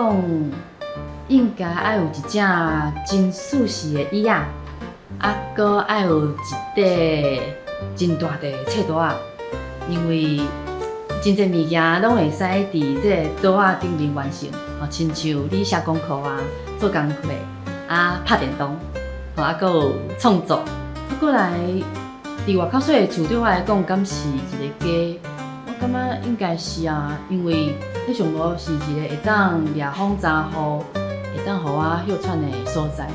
讲，应该爱有一只真舒适的椅仔，搁爱有一块真大的册桌仔，因为真侪物件拢会使伫这个桌仔顶面完成，亲像你写功课做功课拍电动，搁有创作。过来，伫外口细的厝对我来讲，敢是一个家？我感觉应该是因为迄上无是一个会当掠风遮雨，会当互我休喘的所在。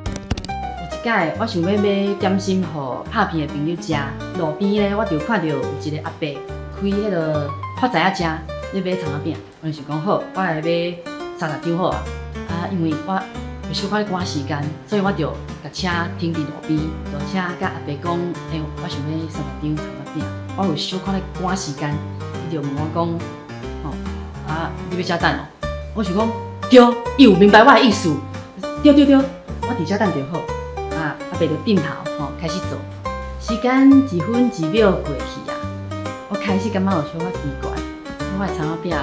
有一摆，我想要买点心互拍片的朋友食，路边咧我就看到有一个阿伯开迄个发财仔食，咧买葱仔饼。我就想讲好，我来买30张好因为我有小可咧赶时间，所以我就甲车停伫路边，就请甲阿伯讲，我想要30张葱仔饼。我有小可咧赶时间，伊就问我讲，你要遮等哦？我想讲对，伊有明白我的意思，对，我伫遮等就好。阿伯就点头，开始做。时间一分一秒过去我开始感觉有小可奇怪，我的葱仔饼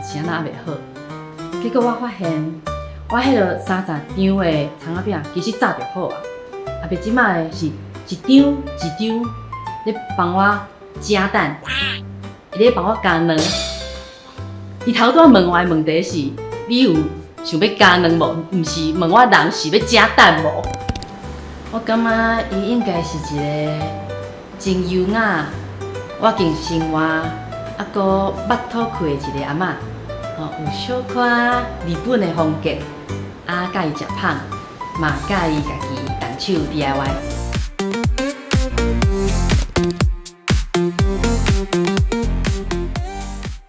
是安那袂好。结果我发现，我迄个30张的葱仔饼其实炸就好阿伯即摆是一张一张咧帮我加蛋，会咧帮我加卵。伊头拄问我的问题是：你有想要加卵无？毋是问我人是要加蛋无？我感觉伊应该是一个真优雅、我经生活搁捌土气的一个阿嬷，有小可日本的风格，介意食胖，嘛介意家己动手 DIY。